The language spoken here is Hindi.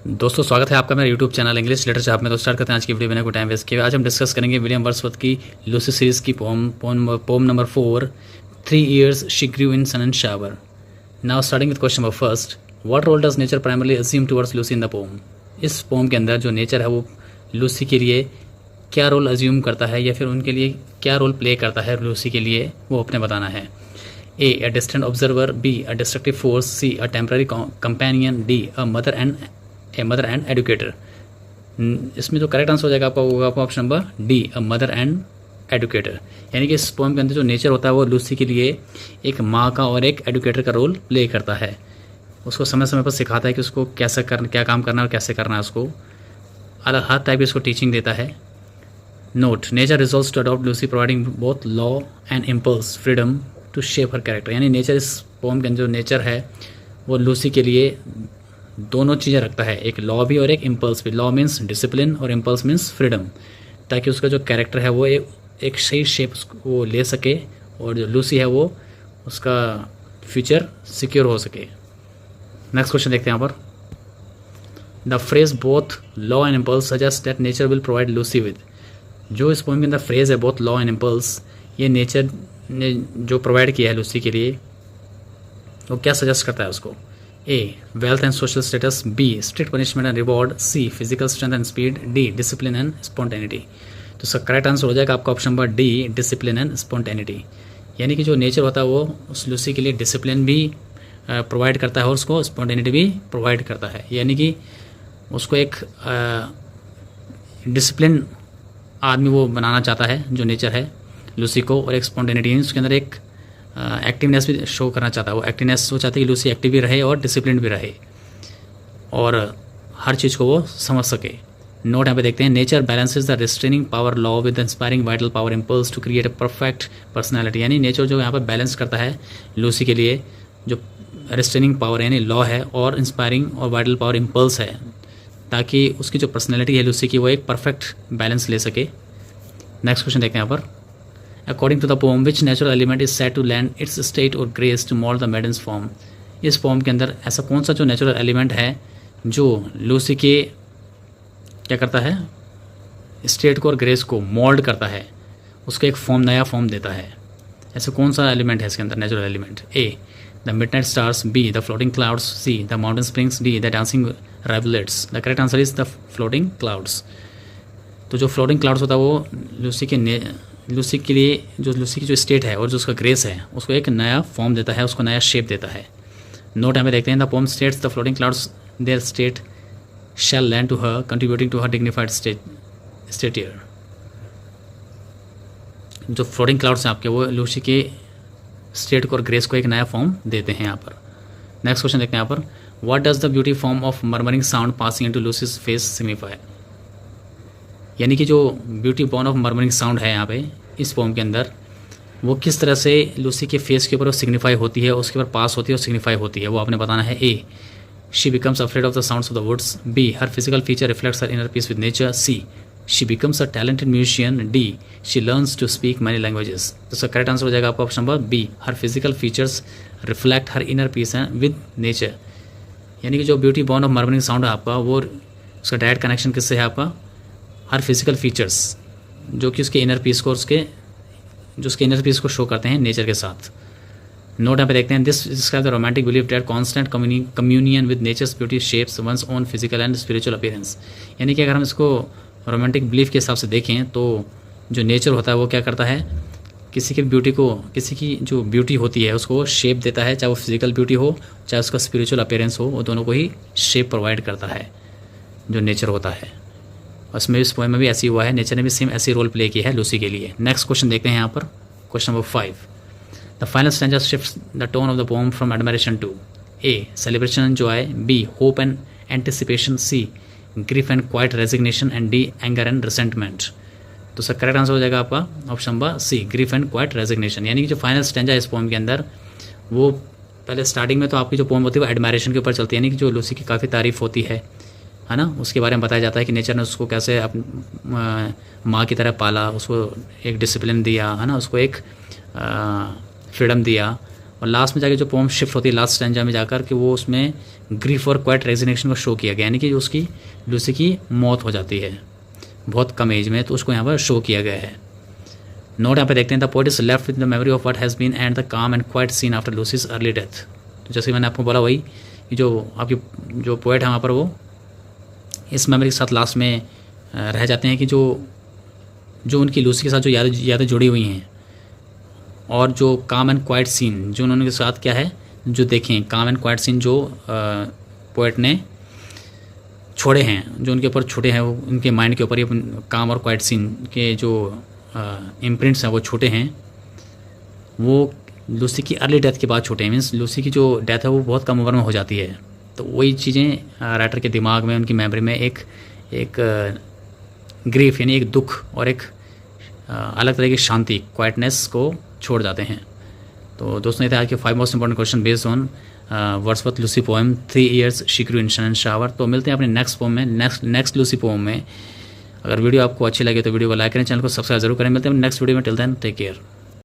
दोस्तों स्वागत है आपका मेरे YouTube channel English literature hub में। तो स्टार्ट करते हैं आज की वीडियो। बिना कोई टाइम वेस्ट किए आज हम डिस्कस करेंगे विलियम वर्ड्सवर्थ की लूसी सीरीज़ की poem number 4 3 years she grew in sun and shower. Now starting with question number first, what role does nature primarily assume towards Lucy in the poem. इस पोम के अंदर जो नेचर है वो लूसी के लिए क्या रोल अज्यूम करता है या फिर उनके लिए क्या रोल प्ले करता है लूसी के लिए, वो अपने बताना है। A distant observer, B a destructive force, C a temporary companion, D a mother and educator। इसमें जो करेक्ट आंसर हो जाएगा आपका होगा आपका option number D, a mother and educator. यानी कि इस पोएम के अंदर जो नेचर होता है वो लूसी के लिए एक माँ का और एक एडुकेटर का रोल प्ले करता है। उसको समय समय पर सिखाता है कि उसको कैसे क्या काम करना है और कैसे करना है। उसको अलग हर टाइप की उसको टीचिंग देता है। Note, nature resolves to adopt Lucy providing both law and impulse freedom to shape her character. यानी नेचर इस पोम के अंदर जो नेचर है वो लूसी के लिए दोनों चीज़ें रखता है, एक लॉ भी और एक इम्पल्स भी। लॉ मीन्स डिसिप्लिन और इम्पल्स मीन्स फ्रीडम, ताकि उसका जो कैरेक्टर है वो एक सही शेप वो ले सके और जो लूसी है वो उसका फ्यूचर सिक्योर हो सके। नेक्स्ट क्वेश्चन देखते हैं यहाँ पर। The phrase both law and impulse suggest that nature will provide Lucy with. जो इस पोम के अंदर फ्रेज है बोथ लॉ एंड इम्पल्स, ये नेचर ने जो प्रोवाइड किया है लूसी के लिए वो क्या सजेस्ट करता है उसको। A wealth and social status, B strict punishment and reward, C physical strength and speed, D discipline and spontaneity. तो इसका करेक्ट आंसर हो जाएगा आपका option number D, discipline and spontaneity. यानी कि जो नेचर होता है वो उस लूसी के लिए डिसिप्लिन भी प्रोवाइड करता है और उसको स्पॉन्टेनिटी भी प्रोवाइड करता है। यानी कि उसको एक डिसिप्लिन आदमी वो बनाना चाहता है जो नेचर है लूसी को, और एक स्पॉन्टेनिटी उसके अंदर एक एक्टिवनेस भी शो करना चाहता है। वो एक्टिवनेस वो चाहती है कि लूसी एक्टिव भी रहे और डिसिप्लिन भी रहे और हर चीज़ को वो समझ सके। नोट यहाँ पे देखते हैं, nature balances the restraining power law with inspiring vital power impulse to create a perfect personality. यानी नेचर जो यहाँ पर बैलेंस करता है लूसी के लिए जो रिस्ट्रेनिंग पावर यानी लॉ है और इंस्पायरिंग और वाइटल पावर इम्पल्स है, ताकि उसकी जो पर्सनैलिटी है लूसी की वो एक परफेक्ट बैलेंस ले सके। नेक्स्ट क्वेश्चन देखते हैं यहाँ पर। According to the poem, which natural element is said to lend its state or grace to mold the maiden's form। इस पोम के अंदर ऐसा कौन सा जो नेचुरल एलिमेंट है जो लूसी के क्या करता है, स्टेट को और ग्रेस को मोल्ड करता है, उसको एक फॉर्म नया फॉर्म देता है। ऐसा कौन सा एलिमेंट है इसके अंदर natural element. A the midnight stars, B the floating clouds, C the mountain springs, D the dancing rivulets. The correct answer is the floating clouds. तो जो फ्लोटिंग क्लाउड्स होता है वो लूसी के लिए जो लूसी की जो स्टेट है और जो उसका ग्रेस है उसको एक नया फॉर्म देता है, उसको नया शेप देता है। नोट हमें देखते हैं, the poem states the floating clouds their state shall lend to her contributing to her dignified stature. जो फ्लोटिंग क्लाउड्स हैं आपके वो लूसी के स्टेट को और ग्रेस को एक नया फॉर्म देते हैं यहाँ पर। नेक्स्ट क्वेश्चन देखते हैं यहाँ पर। What does the beauty form of murmuring sound passing into Lucy's face signify. यानी कि जो beauty born of murmuring sound है यहाँ पे इस पोम के अंदर वो किस तरह से लूसी के फेस के ऊपर वो सिग्निफाई होती है, उसके ऊपर पास होती है और सिग्निफाई होती है, वो आपने बताना है। A she becomes afraid of the sounds of the woods, B her physical feature reflects her inner peace with nature, C she becomes a talented musician, D she learns to speak many languages. तो उसका करेक्ट आंसर हो जाएगा आपका option number B, her physical features reflect her inner peace है विद नेचर। यानी कि जो beauty born of murmuring sound है आपका वो उसका डायरेक्ट कनेक्शन किससे है आपका, हर फिजिकल फीचर्स जो कि उसके इनर पीस को उसके इनर पीस को शो करते हैं नेचर के साथ। नोट यहाँ पे देखते हैं, this describe the romantic belief that constant communion with nature's beauty shapes one's own physical and spiritual appearance. यानी कि अगर हम इसको रोमांटिक बिलीफ के हिसाब से देखें तो जो नेचर होता है वो क्या करता है, किसी की ब्यूटी को, किसी की जो ब्यूटी होती है उसको शेप देता है, चाहे वो फिजिकल ब्यूटी हो चाहे उसका स्पिरिचुअल अपीयरेंस हो, वो दोनों को ही शेप प्रोवाइड करता है जो नेचर होता है। उसमें इस पोएम में भी ऐसी हुआ है, नेचर ने भी सेम ऐसी रोल प्ले किया है लूसी के लिए। नेक्स्ट क्वेश्चन देखते हैं यहाँ पर। Question number 5, the final stanza shifts the tone of the poem from admiration to a celebration and joy, B hope and anticipation, C grief and quiet resignation and D anger and resentment. तो सर करेक्ट आंसर हो जाएगा आपका option number C, grief and quiet resignation. यानी कि जो फाइनल स्टैंजा है इस पोएम के अंदर वो पहले स्टार्टिंग में तो आपकी जो पोएम होती है वो एडमायरेशन के ऊपर चलती है, यानी कि जो लूसी की काफ़ी तारीफ होती है ना, उसके बारे में बताया जाता है कि नेचर ने उसको कैसे माँ की तरह पाला, उसको एक डिसिप्लिन दिया है ना, उसको एक फ्रीडम दिया और लास्ट में जाके जो पोम शिफ्ट होती है लास्ट स्टैंजा में जाकर कि वो उसमें ग्रीफ और क्वाइट रेजिग्नेशन को शो किया गया, यानी कि उसकी लूसी की मौत हो जाती है बहुत कम एज में, तो उसको यहाँ पर शो किया गया है। नोट यहाँ पे देखते हैं, the poet is left with the memory of what has been and the calm and quiet scene after Lucy's early death. तो जैसे मैंने आपको बोला वही कि जो आपकी जो पोएट है वहाँ पर वो इस मेमोरी के साथ लास्ट में रह जाते हैं कि जो उनकी लूसी के साथ जो यादें जुड़ी हुई हैं और जो काम एंड क्वाइट सीन जो उन्होंने के साथ क्या है जो देखें, काम एंड क्वाइट सीन जो पोएट ने छोड़े हैं, जो उनके ऊपर छूटे हैं, वो उनके माइंड के ऊपर ये काम और क्वाइट सीन के जो इम्प्रिंट्स हैं वो छोटे हैं, वो लूसी की अर्ली डेथ के बाद छूटे हैं। मीन्स लूसी की जो डेथ है वो बहुत कम उम्र में हो जाती है। तो वही चीज़ें राइटर के दिमाग में, उनकी मेमोरी में एक ग्रीफ यानी एक दुख और एक अलग तरह की शांति, क्वाइटनेस को छोड़ जाते हैं। तो दोस्तों ये थे आज के 5 most important question based on Wordsworth Lucy poem 3 years she grew in sun and shower. तो मिलते हैं अपने नेक्स्ट पोएम में, नेक्स्ट लूसी पोएम में। अगर वीडियो आपको अच्छी लगे तो वीडियो को लाइक करें, चैनल को सब्सक्राइब जरूर करें। मिलते हैं नेक्स्ट वीडियो में। Till then take care.